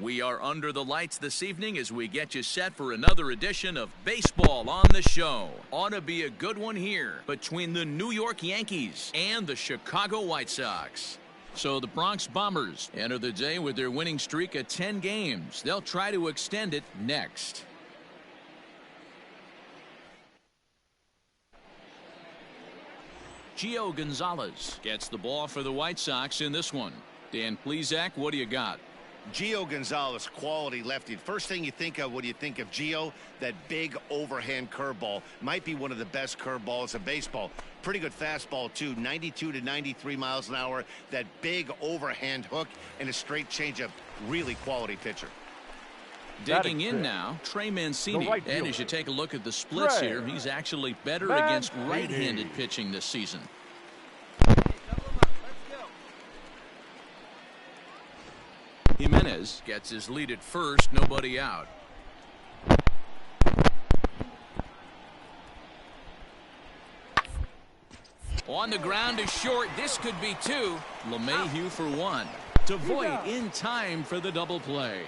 We are under the lights this evening as we get you set for another edition of Baseball on the Show. Ought to be a good one here between the New York Yankees and the Chicago White Sox. So the Bronx Bombers enter the day with their winning streak at 10 games. They'll try to extend it next. Gio Gonzalez gets the ball for the White Sox in this one. Dan Plesac, what do you got? Gio Gonzalez, quality lefty. First thing you think of when you think of Gio, that big overhand curveball. Might be one of the best curveballs in baseball. Pretty good fastball, too. 92 to 93 miles an hour. That big overhand hook and a straight changeup. Really quality pitcher. Digging in now, Trey Mancini. And as you take a look at the splits here, he's actually better against right-handed pitching this season. Jimenez gets his lead at first, nobody out. On the ground is short. This could be two. LeMahieu for one. To Voit in time for the double play.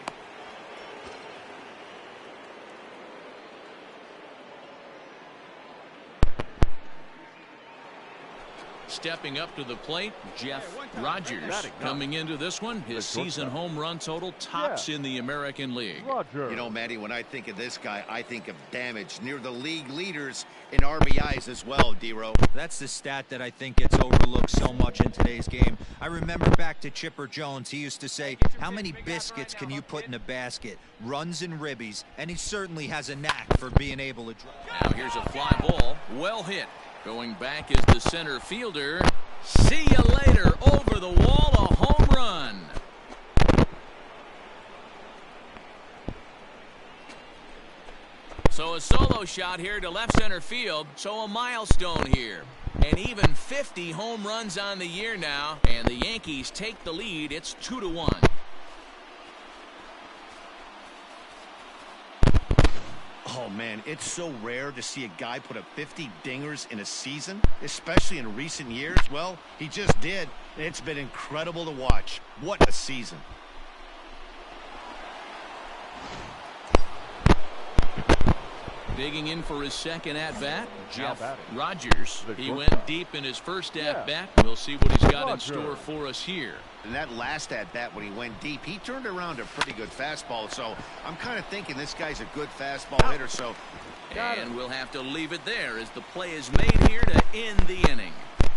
Stepping up to the plate, Jeff Rogers. Coming into this one, his season home run total tops in the American League. You know, Matty, when I think of this guy, I think of damage. Near the league leaders in RBIs as well, D-Row. That's the stat that I think gets overlooked so much in today's game. I remember back to Chipper Jones. He used to say, how many biscuits can you put in a basket? Runs and ribbies. And he certainly has a knack for being able to drive. Now here's a fly ball. Well hit. Going back is the center fielder. See you later. Over the wall, a home run. So a solo shot here to left center field. So a milestone here. And even 50 home runs on the year now. And the Yankees take the lead. It's 2-1. Oh, man, it's so rare to see a guy put up 50 dingers in a season, especially in recent years. Well, he just did. It's been incredible to watch. What a season. Digging in for his second at-bat, Jeff Rogers. He went deep in his first at-bat. We'll see what he's got in store for us here. And that last at-bat when he went deep, he turned around a pretty good fastball. So I'm kind of thinking this guy's a good fastball hitter. So, and we'll have to leave it there as the play is made here to end the inning.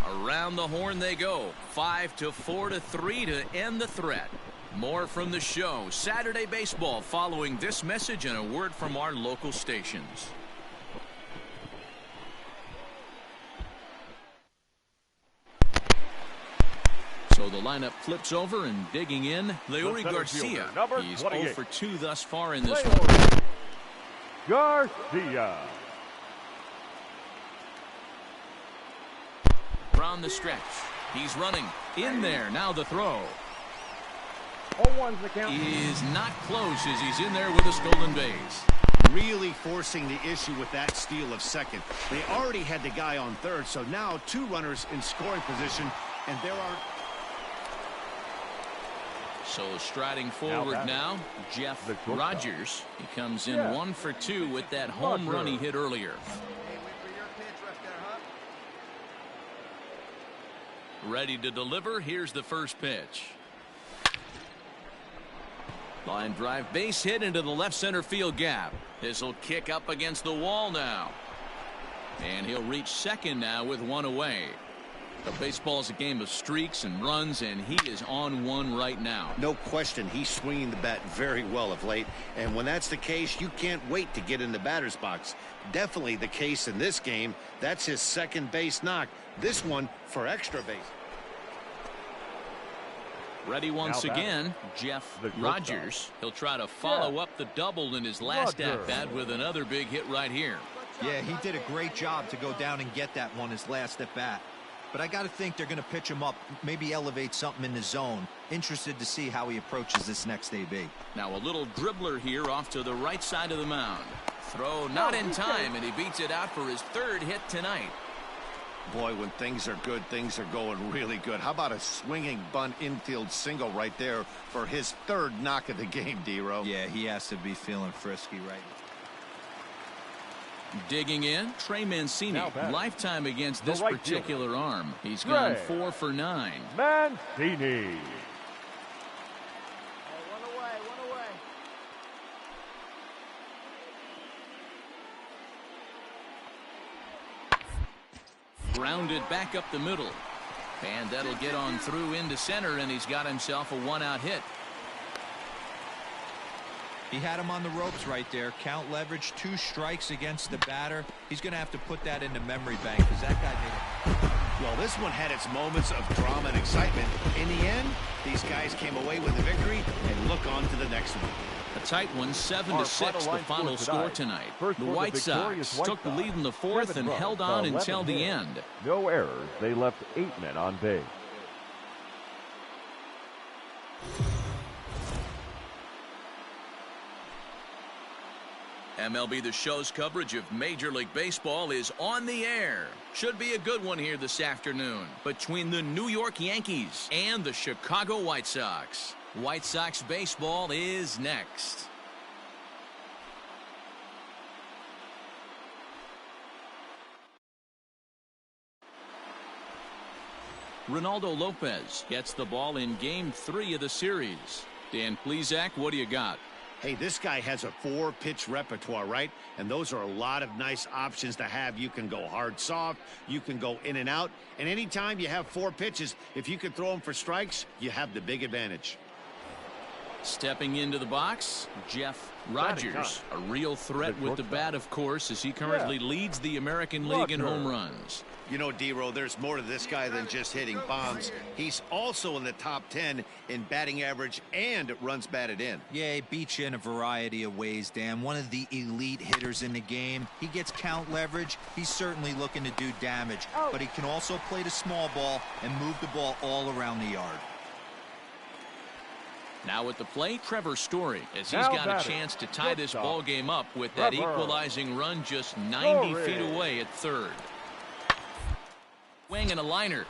Around the horn they go. 5-4 to 3 to end the threat. More from the show. Saturday Baseball following this message and a word from our local stations. So the lineup flips over and digging in, Leury Garcia. He's 0 for 2 thus far in this one. Garcia. From the stretch. He's running. In there. Now the throw. 0-1's the count. Is not close as he's in there with a stolen base. Really forcing the issue with that steal of second. They already had the guy on third, so now 2 runners in scoring position, and there are... So striding forward now, Jeff Rogers. He comes in 1 for 2 with that home run he hit earlier. Ready to deliver. Here's the first pitch. Line drive base hit into the left center field gap. This will kick up against the wall now. And he'll reach second now with 1 away. The baseball is a game of streaks and runs, and he is on one right now. No question, he's swinging the bat very well of late. And when that's the case, you can't wait to get in the batter's box. Definitely the case in this game. That's his second base knock. This one for extra base. Ready once again, Jeff Rogers. He'll try to follow up the double in his last at-bat with another big hit right here. Yeah, he did a great job to go down and get that one his last at-bat. But I got to think they're going to pitch him up, maybe elevate something in the zone. Interested to see how he approaches this next AB. Now a little dribbler here off to the right side of the mound. Throw not in time, and he beats it out for his 3rd hit tonight. Boy, when things are good, things are going really good. How about a swinging bunt infield single right there for his third knock of the game, D-Row? Yeah, he has to be feeling frisky right now. Digging in, Trey Mancini, lifetime against this right particular arm. He's gone 4 for 9. Mancini. One away. Grounded back up the middle. And that'll get on through into center, and he's got himself a 1-out hit. He had him on the ropes right there. Count leverage, 2 strikes against the batter. He's going to have to put that into memory bank because that guy made it. Well, this one had its moments of drama and excitement. In the end, these guys came away with the victory and look on to the next one. A tight one, 7-6, the final score tonight. The White Sox took the lead in the 4th and held on until the end. No errors. They left 8 men on base. MLB The Show's coverage of Major League Baseball is on the air. Should be a good one here this afternoon between the New York Yankees and the Chicago White Sox. White Sox baseball is next. Ronaldo Lopez gets the ball in Game 3 of the series. Dan Plesac, what do you got? Hey, this guy has a 4-pitch repertoire, right? And those are a lot of nice options to have. You can go hard, soft. You can go in and out. And anytime you have 4 pitches, if you can throw them for strikes, you have the big advantage. Stepping into the box, Jeff Rogers, a real threat with the bat, of course, as he currently leads the American League in home runs. You know, D-Row, there's more to this guy than just hitting bombs. He's also in the top 10 in batting average and runs batted in. Yeah, he beats you in a variety of ways, Dan. One of the elite hitters in the game. He gets count leverage. He's certainly looking to do damage, but he can also play the small ball and move the ball all around the yard. Now at the plate, Trevor Story, as he's got a chance to tie this ball game up with that equalizing run just 90 feet away at third. Swing and a liner.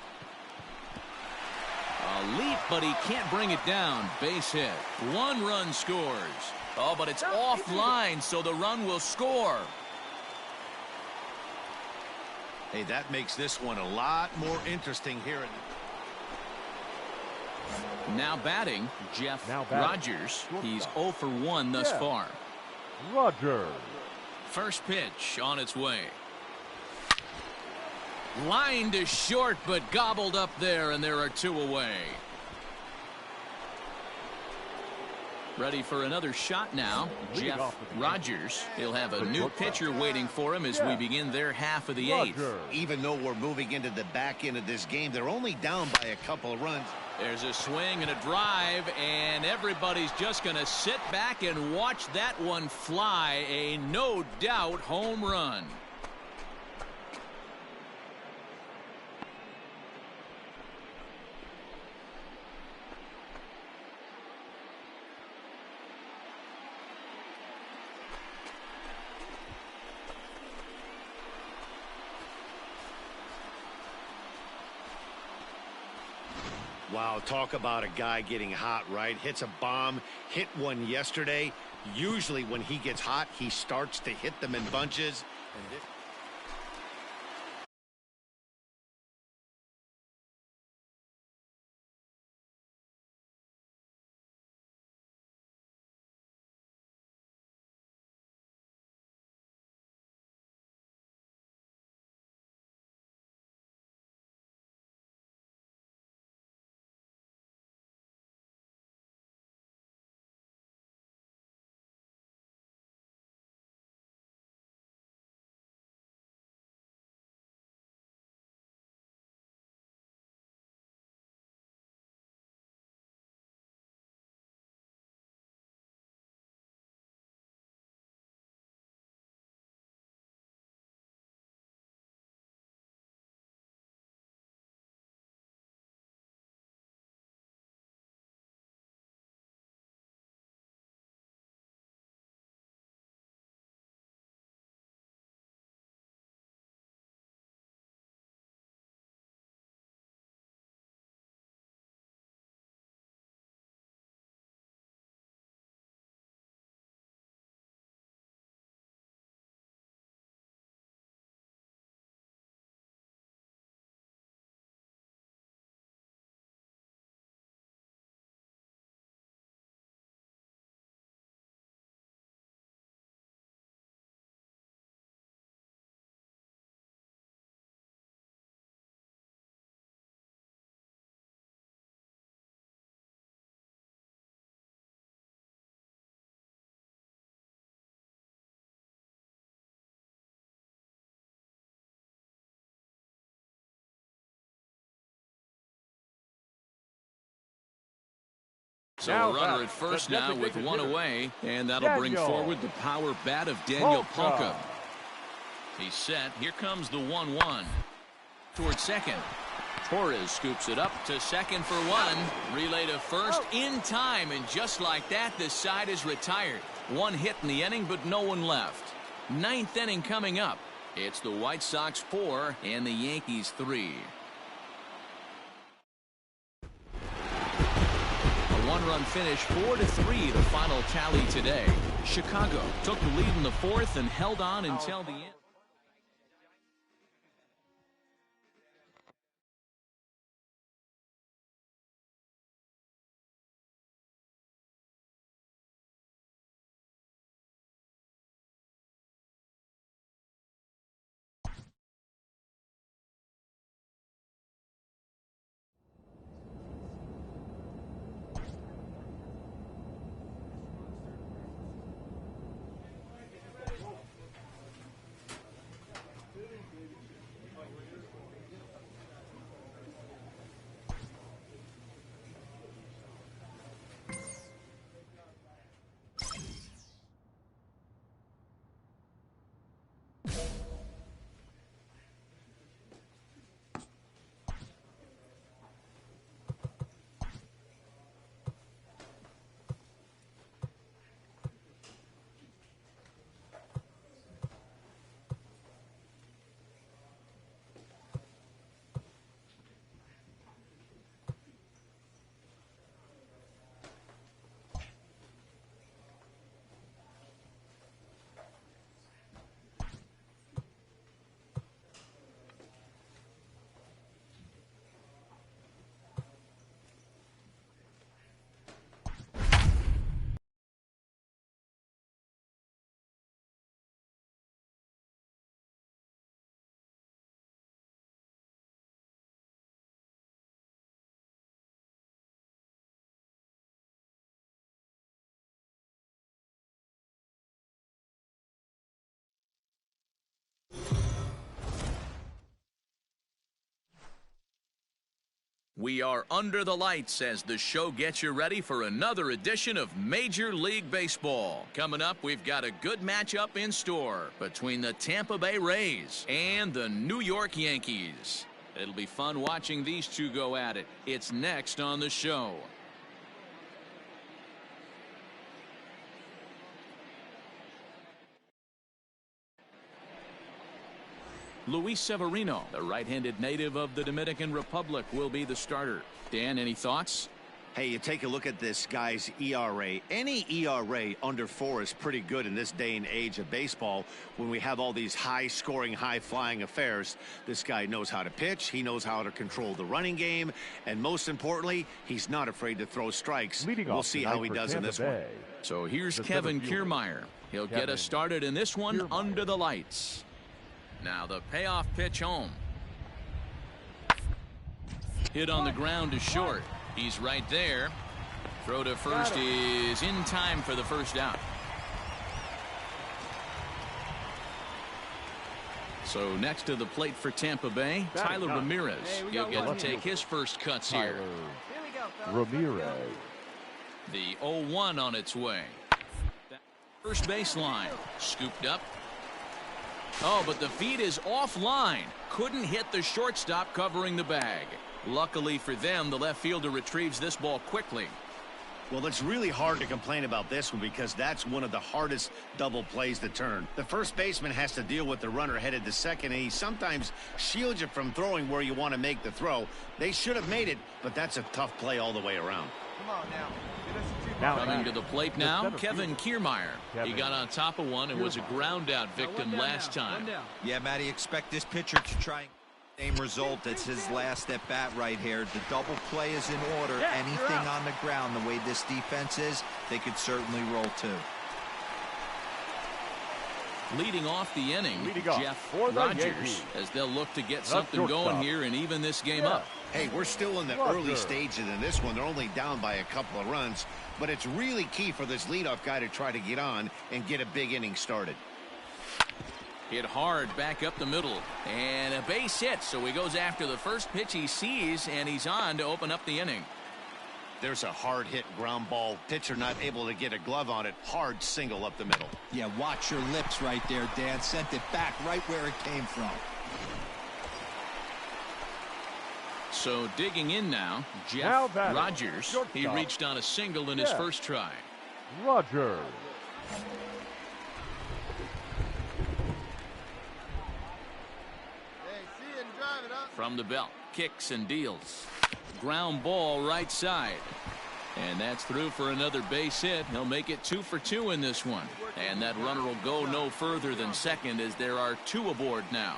A leap, but he can't bring it down. Base hit. 1 run scores. Oh, but it's offline, so the run will score. Hey, that makes this one a lot more interesting here. Now batting, Jeff Rogers. He's 0 for 1 thus far. Rogers. First pitch on its way. Line to short, but gobbled up there, and there are 2 away. Ready for another shot now, Jeff Rogers. He'll have a new pitcher waiting for him as we begin their half of the 8th. Even though we're moving into the back end of this game, they're only down by a couple of runs. There's a swing and a drive, and everybody's just going to sit back and watch that one fly. A no doubt home run. Wow, talk about a guy getting hot, right? Hits a bomb, hit one yesterday. Usually when he gets hot, he starts to hit them in bunches. And So a runner at first now with one away, and that'll bring forward the power bat of Daniel Palka. He's set. Here comes the 1-1. Towards second. Torres scoops it up to second for one. Relay to first in time, and just like that, the side is retired. One hit in the inning, but no one left. Ninth inning coming up. It's the White Sox 4 and the Yankees 3. One-run finish, 4-3, the final tally today. Chicago took the lead in the fourth and held on until the end. We are under the lights as the show gets you ready for another edition of Major League Baseball. Coming up, we've got a good matchup in store between the Tampa Bay Rays and the New York Yankees. It'll be fun watching these two go at it. It's next on the show. Luis Severino, the right-handed native of the Dominican Republic, will be the starter. Dan, any thoughts? Hey, you take a look at this guy's ERA. Any ERA under 4 is pretty good in this day and age of baseball when we have all these high-scoring, high-flying affairs. This guy knows how to pitch. He knows how to control the running game. And most importantly, he's not afraid to throw strikes. We'll see how he does in this one. So here's Kevin Kiermaier. He'll get us started in this one under the lights. Now the payoff pitch home. Hit on the ground to short. He's right there. Throw to first is in time for the first out. So next to the plate for Tampa Bay, Tyler Ramirez. He'll get to take his first cuts here. Ramirez. The 0-1 on its way. First baseline. Scooped up. Oh, but the feed is offline. Couldn't hit the shortstop covering the bag. Luckily for them, the left fielder retrieves this ball quickly. Well, it's really hard to complain about this one because that's one of the hardest double plays to turn. The first baseman has to deal with the runner headed to second, and he sometimes shields you from throwing where you want to make the throw. They should have made it, but that's a tough play all the way around. Come on now. Coming to the plate now, Kevin Kiermaier. He got on top of one and was a ground out victim last time. Yeah, Matty, expect this pitcher to try same result as his last at bat right here. The double play is in order. Anything on the ground, the way this defense is, they could certainly roll too. Leading off the inning, Jeff Rogers, as they'll look to get something going here and even this game up. Hey, we're still in the early stages in this one. They're only down by a couple of runs, but it's really key for this leadoff guy to try to get on and get a big inning started. Hit hard back up the middle, and a base hit, so he goes after the first pitch he sees, and he's on to open up the inning. There's a hard hit ground ball. Pitcher not able to get a glove on it. Hard single up the middle. Yeah, watch your lips right there, Dan. Sent it back right where it came from. So digging in now, Jeff Rogers. He reached on a single in his first try. Rogers. From the belt, kicks and deals. Ground ball right side. And that's through for another base hit. He'll make it 2 for 2 in this one. And that runner will go no further than second as there are 2 aboard now.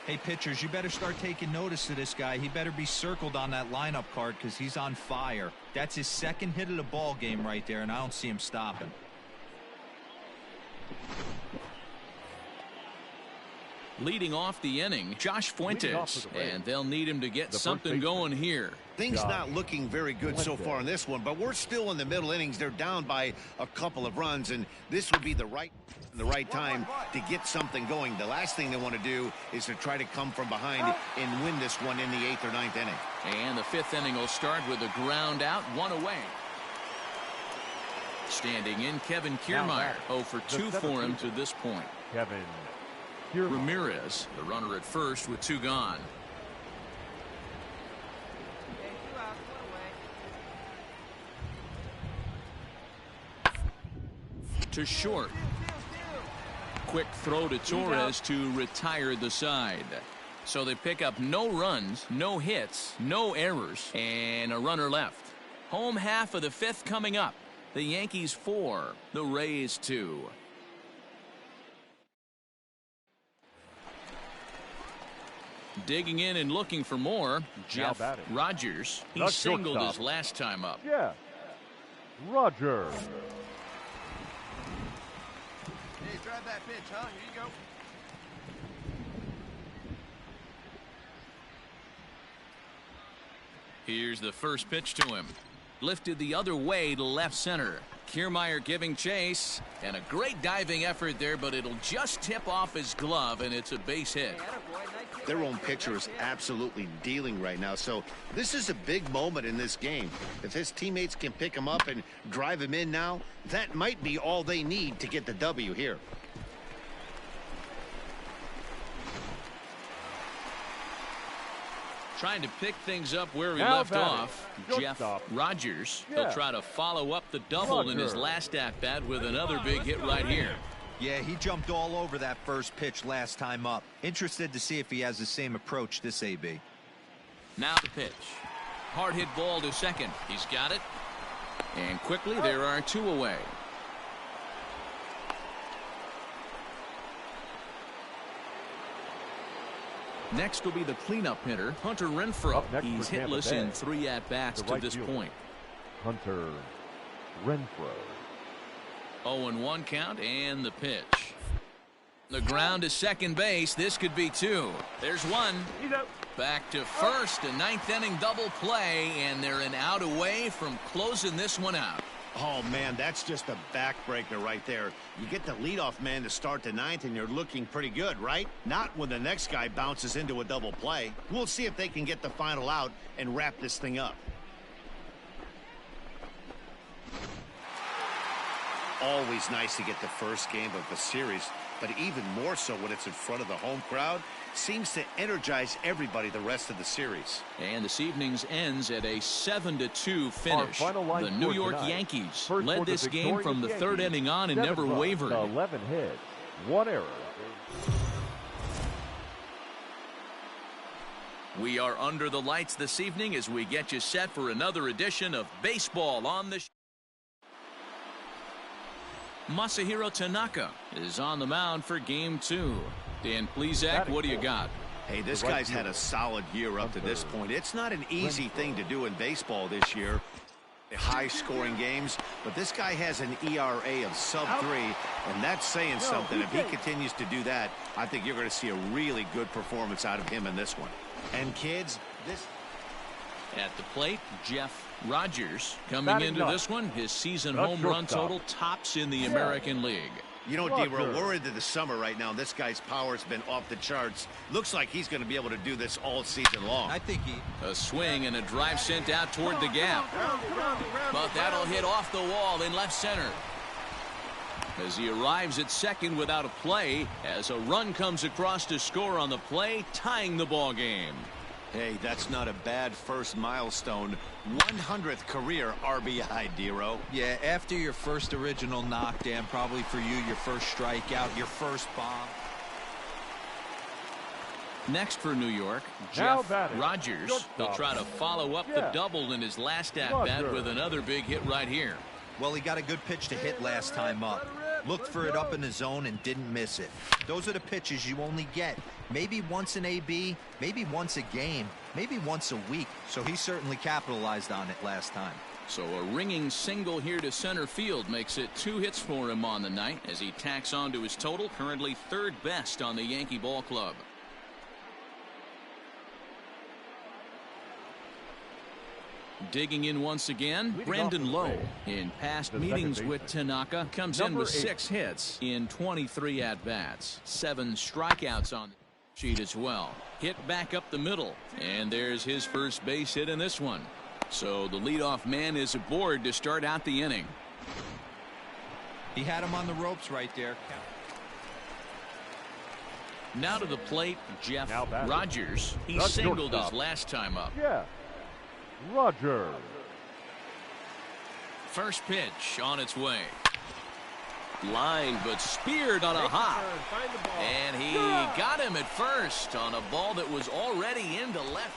Hey, pitchers, you better start taking notice of this guy. He better be circled on that lineup card because he's on fire. That's his second hit of the ball game right there, and I don't see him stopping. Leading off the inning, Josh Fuentes, and they'll need him to get something going here. Things not looking very good so far in this one, but we're still in the middle innings. They're down by a couple of runs, and this would be the right time to get something going. The last thing they want to do is to try to come from behind and win this one in the 8th or 9th inning. And the 5th inning will start with a ground out, 1 away. Standing in, Kevin Kiermaier, 0 for 2 for him to this point. Kevin Ramirez, the runner at first with 2 gone. To short. Quick throw to Torres to retire the side. So they pick up no runs, no hits, no errors, and a runner left. Home half of the 5th coming up. The Yankees 4, the Rays 2. Digging in and looking for more, Jeff Rogers. He singled his last time up. Yeah, Rogers. Hey, drive that pitch, huh? Here you go. Here's the first pitch to him. Lifted the other way to left center. Kiermaier giving chase, and a great diving effort there, but it'll just tip off his glove, and it's a base hit. Their own pitcher is absolutely dealing right now, so this is a big moment in this game. If his teammates can pick him up and drive him in now, that might be all they need to get the W here. Trying to pick things up where he left off. Jeff Rogers. He'll try to follow up the double in his last at-bat with another big hit right here. Yeah, he jumped all over that first pitch last time up. Interested to see if he has the same approach this AB. Now the pitch. Hard hit ball to second. He's got it. And quickly there are 2 away. Next will be the cleanup hitter, Hunter Renfroe. He's hitless in 3 at-bats to this point. Hunter Renfroe. 0-1 count and the pitch. The ground to second base. This could be 2. There's 1. Back to first. A 9th inning double play, and they're an out away from closing this one out. Oh, man, that's just a backbreaker right there. You get the leadoff man to start the 9th, and you're looking pretty good, right? Not when the next guy bounces into a double play. We'll see if they can get the final out and wrap this thing up. Always nice to get the first game of the series, but even more so when it's in front of the home crowd. Seems to energize everybody the rest of the series. And this evening's ends at a 7-2 finish. The New York Yankees led this game from the 3rd inning on and never wavered. 11 hits, 1 error. We are under the lights this evening as we get you set for another edition of Baseball on the Show. Masahiro Tanaka is on the mound for game 2. Dan Plesac, what do you got? Hey, this guy's had a solid year up to this point. It's not an easy thing to do in baseball this year. High-scoring games, but this guy has an ERA of sub-3, and that's saying something. If he continues to do that, I think you're going to see a really good performance out of him in this one. And kids, this... At the plate, Jeff Rogers coming into this one. His season home run total tops in the American League. You know, Roger. D-Roll, we're into the summer right now. This guy's power's been off the charts. Looks like he's going to be able to do this all season long. I think he... A swing and a drive sent out toward the gap. But that'll hit off the wall in left center. As he arrives at second without a play, as a run comes across to score on the play, tying the ball game. Hey, that's not a bad first milestone. 100th career RBI, D-Roll. Yeah, after your first original knockdown, probably for you, your first strikeout, your first bomb. Next for New York, Now Jeff batting, Rogers. shortstop. He'll try to follow up the Jeff double in his last at-bat Rogers. with another big hit right here. Well, he got a good pitch to hit last time up. Looked for it up in the zone and didn't miss it. Those are the pitches you only get. Maybe once an AB, maybe once a game, maybe once a week. So he certainly capitalized on it last time. So a ringing single here to center field makes it 2 hits for him on the night as he tacks on to his total, currently third best on the Yankee ball club. Digging in once again, Leading Brandon off the Lowe. base. In past The meetings second with baseman. Tanaka, comes Number in with 8. 6 hits in 23 at-bats. 7 strikeouts on the sheet as well. Hit back up the middle, and there's his first base hit in this one. So the leadoff man is aboard to start out the inning. He had him on the ropes right there. Now to the plate, Jeff Now batting. Rogers. He That's singled his shortstop. last time up. Jeff Rogers. First pitch on its way. Line, but speared on a hop. And he got him at first on a ball that was already into left.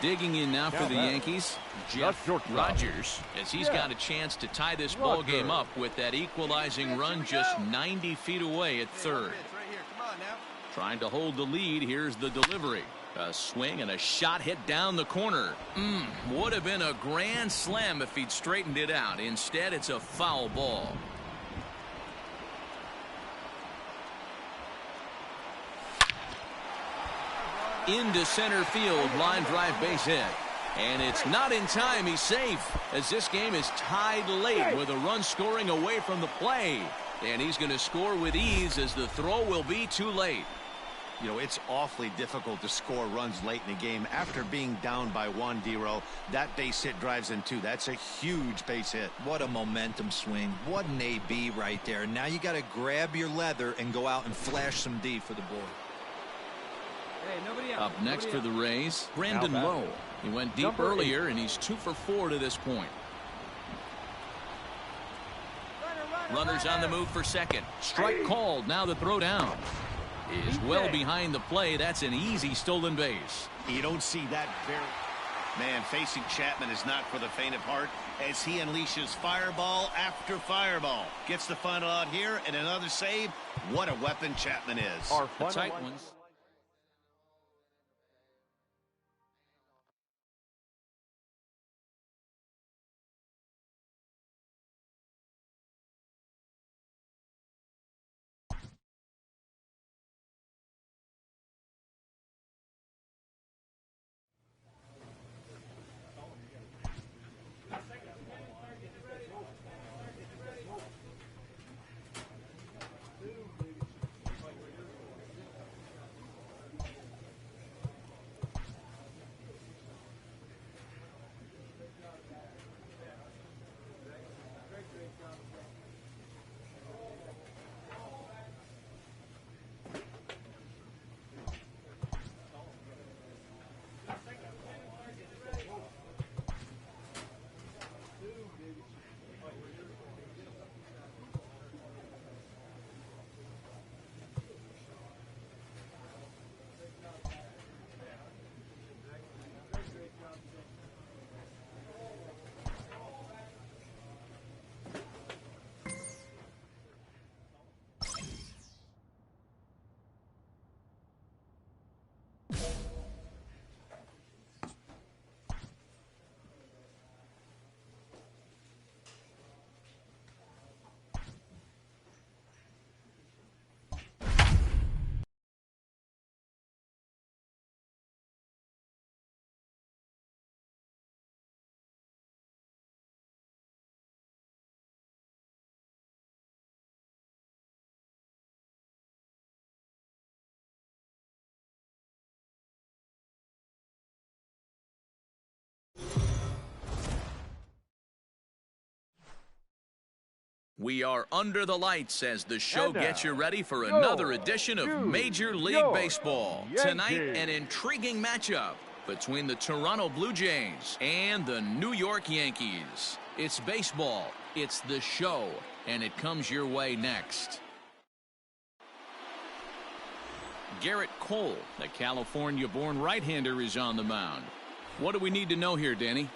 Digging in now for Now the batting. Yankees, Jeff shortstop. Rogers, as he's Yeah. got a chance to tie this ball game Rogers. up with that equalizing run just 90 feet away at third. Pitch right here. Come on now. Trying to hold the lead. Here's the delivery. A swing and a shot hit down the corner. Would have been a grand slam if he'd straightened it out. Instead, it's a foul ball. Into center field, line drive base hit. And it's not in time. He's safe as this game is tied late with a run scoring away from the play. And he's going to score with ease as the throw will be too late. You know, it's awfully difficult to score runs late in the game after being down by 1, D-Roll. That base hit drives in 2. That's a huge base hit. What a momentum swing. What an AB right there. Now you got to grab your leather and go out and flash some D for the board. Hey, nobody out. Up next for the Rays, Brandon Now Lowe. batting. He went deep Number 8. earlier, and he's 2 for 4 to this point. Runners on the move for second. Strike called. Now the throw down is well behind the play. That's an easy stolen base. You don't see that very... Man, facing Chapman is not for the faint of heart as he unleashes fireball after fireball. Gets the final out here and another save. What a weapon Chapman is. Our The final tight line- ones. We are under the lights as the show And now, gets you ready for go another edition of New Major League York Baseball. Yankees. Tonight, an intriguing matchup between the Toronto Blue Jays and the New York Yankees. It's baseball, it's the show, and it comes your way next. Garrett Cole, the California-born right-hander, is on the mound. What do we need to know here, Danny?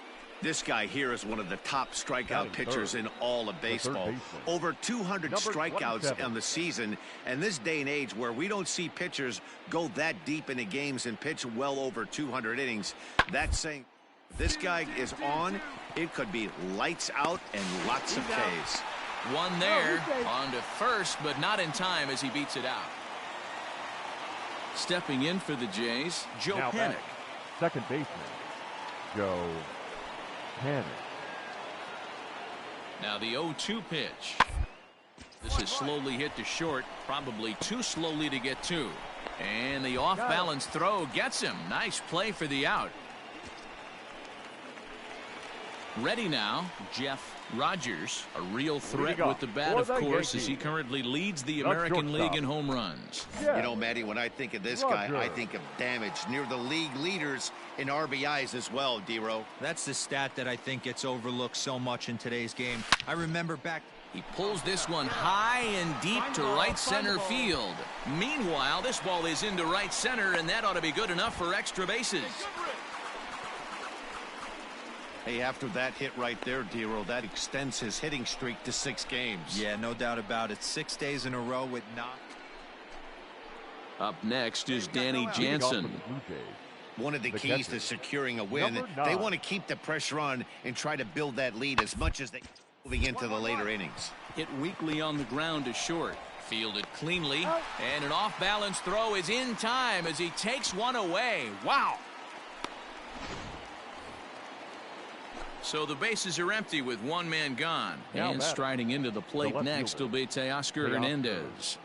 This guy here is one of the top strikeout pitchers in all of baseball. Over 200 strikeouts on the season, and this day and age where we don't see pitchers go that deep into games and pitch well over 200 innings, that's saying this guy is on, it could be lights out and lots of Ks. One there, on to first, but not in time as he beats it out. Stepping in for the Jays, Joe Now Panic. Second baseman, Joe Panic. Now the 0-2 pitch. This is slowly hit to short, probably too slowly to get to. And the off-balance throw gets him. Nice play for the out. Ready now, Jeff Rogers, a real threat with the bat, of course, as he currently leads the American League in home runs. You know, Matty, when I think of this guy, I think of damage. Near the league leaders in RBIs as well, D-Row. That's the stat that I think gets overlooked so much in today's game. I remember back. He pulls this one high and deep to right center field. Meanwhile, this ball is into right center, and that ought to be good enough for extra bases. Hey, after that hit right there, D-Row, that extends his hitting streak to 6 games. Yeah, no doubt about it. 6 days in a row with knock. Up next is Danny Jansen. One of the keys to securing a win, they want to keep the pressure on and try to build that lead as much as they can moving into the later innings. Hit weakly on the ground to short. Fielded cleanly, and an off-balance throw is in time as he takes one away. Wow! So the bases are empty with one man gone. And striding into the plate next will be Teoscar Hernandez.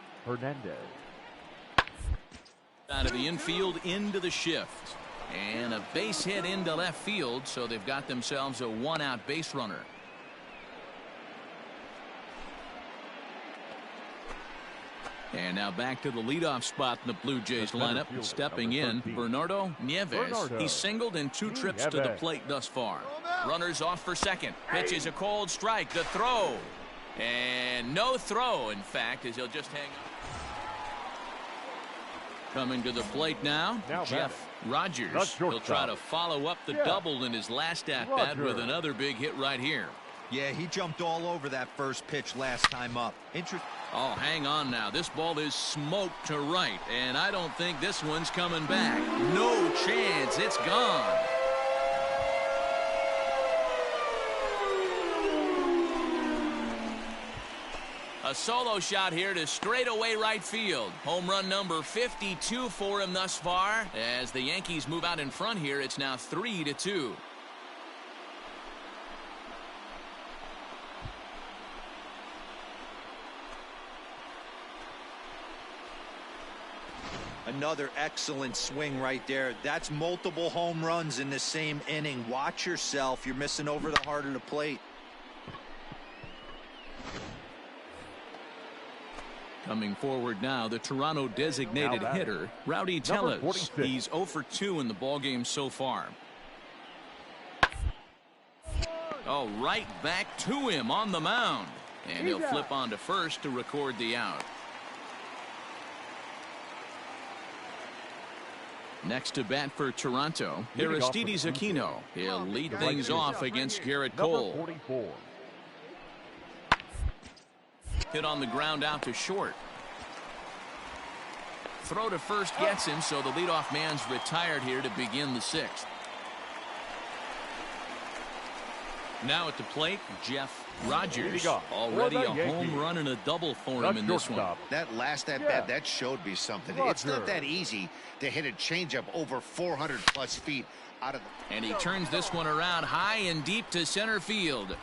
Out of the infield into the shift. And a base hit into left field, so they've got themselves a one-out base runner. And now back to the leadoff spot in the Blue Jays lineup. Stepping in, Bernardo Nieves. He's singled in 2 trips to the plate thus far. Runners off for second. Pitch is a cold strike. The throw. And no throw, in fact, as he'll just hang up. Coming to the plate now, Jeff Rogers. He'll try to follow up the double in his last at-bat with another big hit right here. Yeah, he jumped all over that first pitch last time up. Oh, hang on now. This ball is smoked to right, and I don't think this one's coming back. No chance. It's gone. A solo shot here to straightaway right field. Home run number 52 for him thus far. As the Yankees move out in front here, it's now 3-2. Another excellent swing right there. That's multiple home runs in the same inning. Watch yourself. You're missing over the heart of the plate. Coming forward now, the Toronto designated hitter, Rowdy Tellez. He's 0 for 2 in the ballgame so far. Oh, right back to him on the mound. And he'll flip on to first to record the out. Next to bat for Toronto, Aristides Aquino. He'll lead things off against Garrett Cole. Hit on the ground out to short. Throw to first gets him, so the leadoff man's retired here to begin the 6th. Now at the plate, Jeff Rogers. Already a home run and a double for him in this one. That last at-bat, that showed me something. It's not that easy to hit a changeup over 400-plus feet out of the... And he turns this one around high and deep to center field.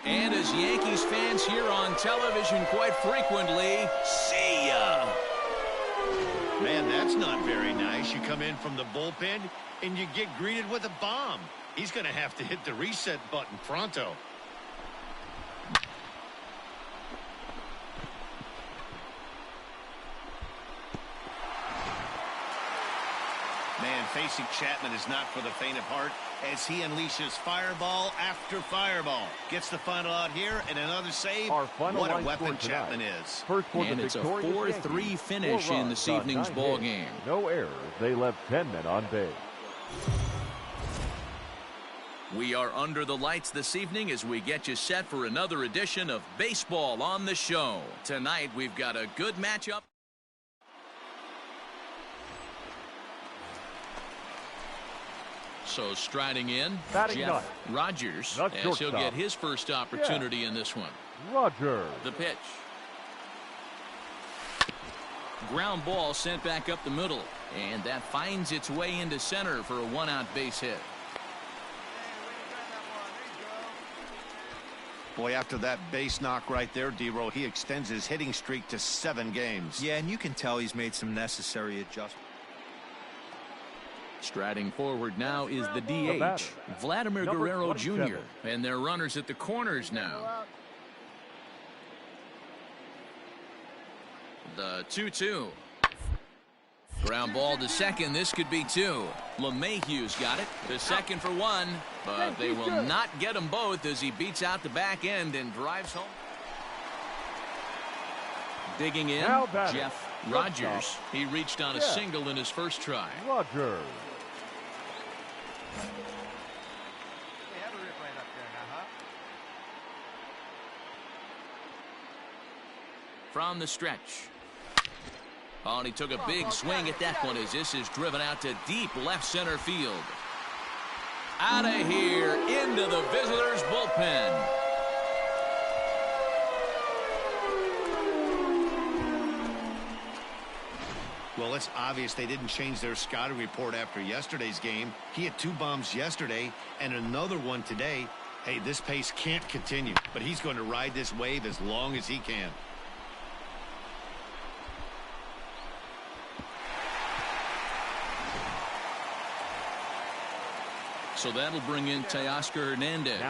And as Yankees fans hear on television quite frequently, see ya! Man, that's not very nice. You come in from the bullpen and you get greeted with a bomb. He's going to have to hit the reset button pronto. facing Chapman is not for the faint of heart as he unleashes fireball after fireball. Gets the final out here and another save. What a weapon Chapman is. And it's a 4-3 finish in this evening's ball game. No errors. They left 10 men on base. We are under the lights this evening as we get you set for another edition of Baseball on the Show. Tonight we've got a good matchup. So striding in, Jeff Rogers, as he'll get his first opportunity in this one. Rogers. The pitch. Ground ball sent back up the middle, and that finds its way into center for a one-out base hit. Boy, after that base knock right there, D-Row, he extends his hitting streak to 7 games. Yeah, and you can tell he's made some necessary adjustments. Striding forward now is the DH, Vladimir Guerrero Jr., and they're runners at the corners now. The 2-2. Ground ball to second. This could be 2. LeMahieu's got it. The second for 1, but they will not get them both as he beats out the back end and drives home. Digging in, Jeff Rogers. He reached on a single in his first try. Rogers. From the stretch. Oh, and he took a big swing at that one as this is driven out to deep left center field. Out of here into the visitors' bullpen. Well, it's obvious they didn't change their scouting report after yesterday's game. He had 2 bombs yesterday and another one today. Hey, this pace can't continue, but he's going to ride this wave as long as he can. So that'll bring in Teoscar Hernandez.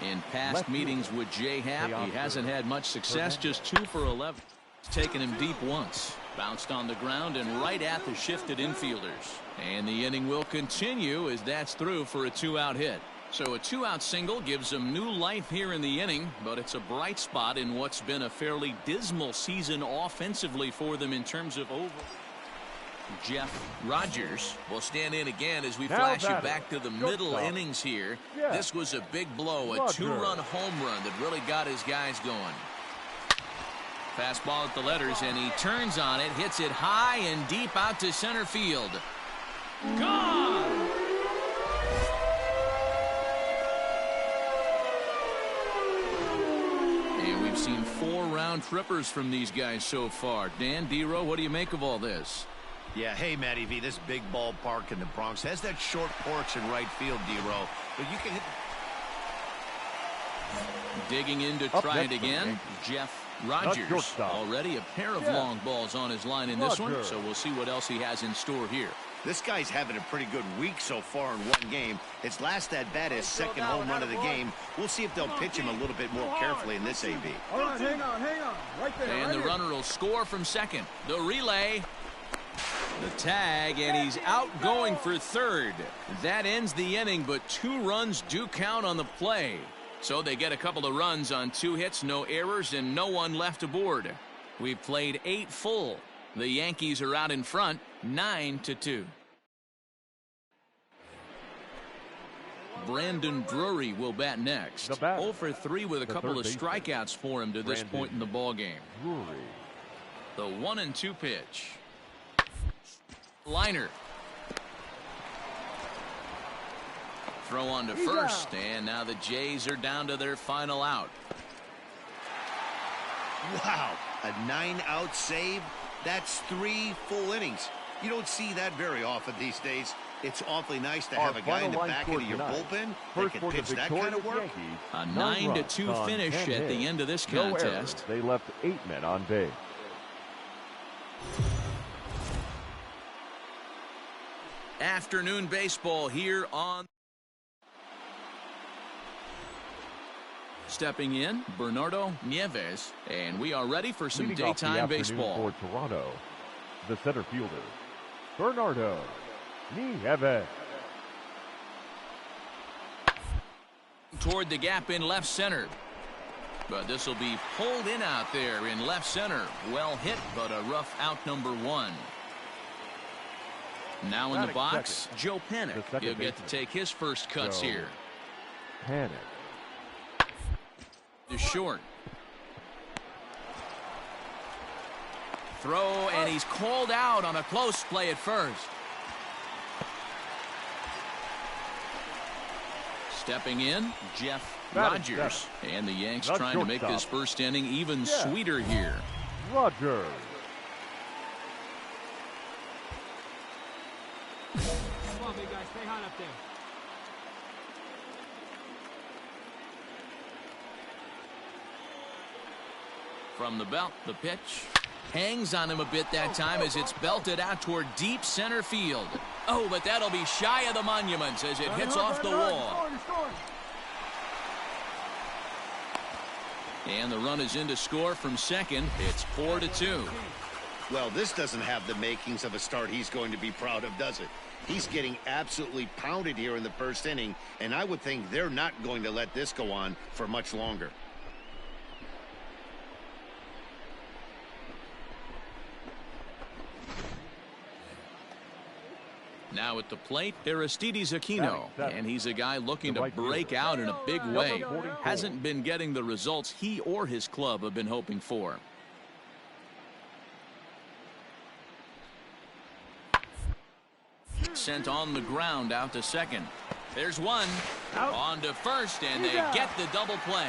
In past meetings with Jay Happ, he hasn't had much success, just 2 for 11. It's taken him deep once. Bounced on the ground and right at the shifted infielders. And the inning will continue as that's through for a 2-out hit. So a 2-out single gives them new life here in the inning, but it's a bright spot in what's been a fairly dismal season offensively for them in terms of over. Jeff Rogers will stand in again as we flash you back to the middle innings here. This was a big blow, a 2-run home run that really got his guys going. Fastball at the letters, and he turns on it, hits it high and deep out to center field. Gone! And we've seen 4 round trippers from these guys so far. Dan, D-Row, what do you make of all this? Yeah, hey, Matty V, this big ballpark in the Bronx has that short porch in right field, D-Row. But you can hit. Digging in to try it again, Jeff Rogers. Already a pair of long balls on his line in this one, so we'll see what else he has in store here. This guy's having a pretty good week so far in one game. His last at bat is second home run of the game. We'll see if they'll pitch him a little bit more carefully in this AB. All right, hang on. Right there. And the runner will score from second. The relay. The tag, and he's out going for third. That ends the inning, but 2 runs do count on the play. So they get a couple of runs on 2 hits, no errors, and no one left aboard. We've played 8 full. The Yankees are out in front, 9-2. Brandon Drury will bat next. 0 for 3 with a couple of strikeouts for him to this point in the ballgame. The 1-2 pitch. Liner. Throw on to first, and now the Jays are down to their final out. Wow, a 9-out save? That's 3 full innings. You don't see that very often these days. It's awfully nice to have a guy in the back end of your bullpen that can pitch that kind of work. A 9-2 finish at the end of this contest. They left 8 men on base. Afternoon baseball here on. Stepping in, Bernardo Nieves, and we are ready for some daytime baseball. For Toronto, the center fielder, Bernardo Nieves. Toward the gap in left center. But this will be pulled in out there in left center. Well hit, but a rough out number 1. Now in the box, Joe Panic. He'll get to take his first cuts here. Panic. To short. Throw, and he's called out on a close play at first. Stepping in, Jeff Rogers. And the Yanks trying to make this first inning even sweeter here. Rogers. Come on, big guy. Stay hot up there. From the belt, the pitch. Hangs on him a bit that time as it's belted out toward deep center field. Oh, but that'll be shy of the monuments as it hits off the wall. And the run is in to score from second. It's 4-2. Well, this doesn't have the makings of a start he's going to be proud of, does it? He's getting absolutely pounded here in the first inning, and I would think they're not going to let this go on for much longer. Now at the plate, Aristides Aquino, and he's a guy looking to break out in a big way. Hasn't been getting the results he or his club have been hoping for. Sent on the ground out to second. There's one. On to first, and they get the double play.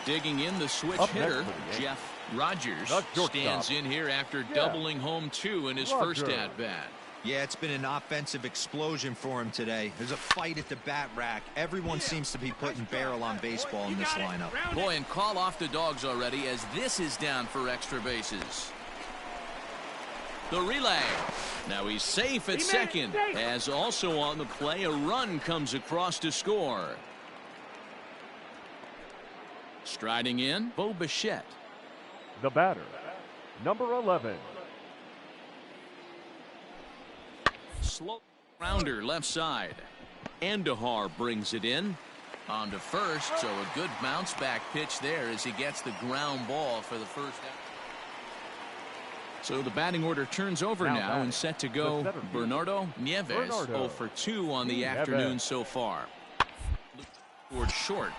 Digging in the switch hitter, Jeff Rogers stands in here after doubling home 2 in his first at-bat. Yeah, it's been an offensive explosion for him today. There's a fight at the bat rack. Everyone seems to be putting barrel on baseball in this lineup. Boy, and call off the dogs already as this is down for extra bases. The relay. Now he's safe at second. As also on the play, a run comes across to score. Striding in, Bo Bichette. The batter, number 11. Slow rounder left side. Andahar brings it in. On to first, so a good bounce back pitch there as he gets the ground ball for the first. So the batting order turns over now and set to go Bernardo Nieves, 0 for 2 on the afternoon so far. Toward short.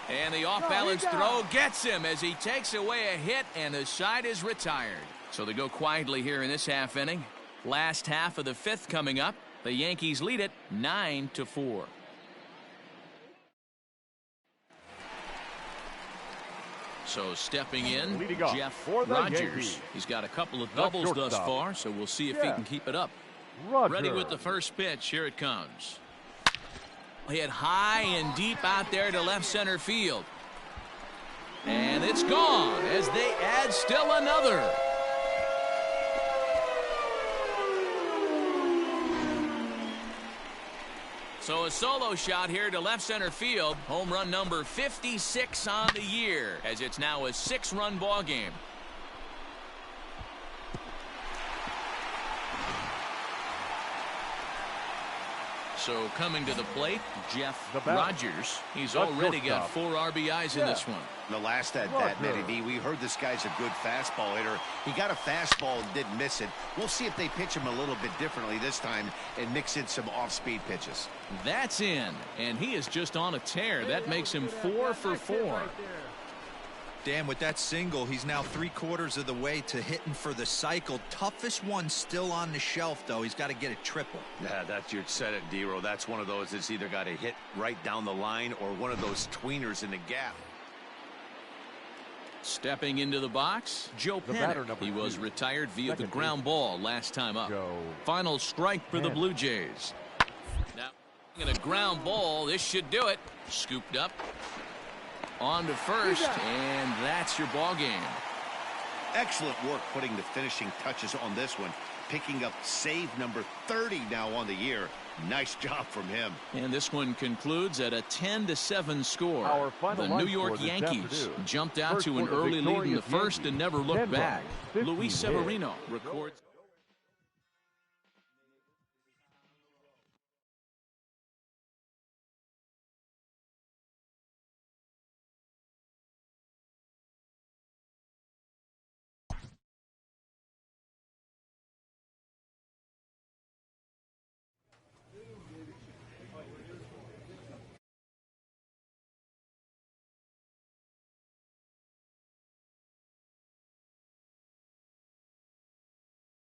And the off-balance throw gets him as he takes away a hit, and the side is retired. So they go quietly here in this half inning. Last half of the 5th coming up. The Yankees lead it 9-4. So stepping in, Jeff Rogers. He's got a couple of doubles thus far, so we'll see if he can keep it up. Ready with the first pitch. Here it comes. Hit high and deep out there to left center field. And it's gone as they add still another. So a solo shot here to left center field. Home run number 56 on the year as it's now a 6-run ball game. So coming to the plate, Jeff Rogers. He's already got 4 RBIs in this one. The last at bat, Matty B, we heard this guy's a good fastball hitter. He got a fastball and didn't miss it. We'll see if they pitch him a little bit differently this time and mix in some off-speed pitches. That's in, and he is just on a tear. That makes him 4 for 4. Dan, with that single, he's now 3/4 of the way to hitting for the cycle. Toughest one still on the shelf, though. He's got to get a triple. Yeah, that's your set it, D-Row. That's one of those that's either got to hit right down the line or one of those tweeners in the gap. Stepping into the box, Joe Panic. He was retired via the ground ball last time up. Final strike for the Blue Jays. Now, in a ground ball, this should do it. Scooped up. On to first, and that's your ball game. Excellent work putting the finishing touches on this one. picking up save number 30 now on the year. Nice job from him. And this one concludes at a 10-7 score. Our final The New line York score this Yankees afternoon. jumped out First to an for the early lead in the victorious first Yankees, and never looked 10 back. runs, 15 Luis hits. Severino records.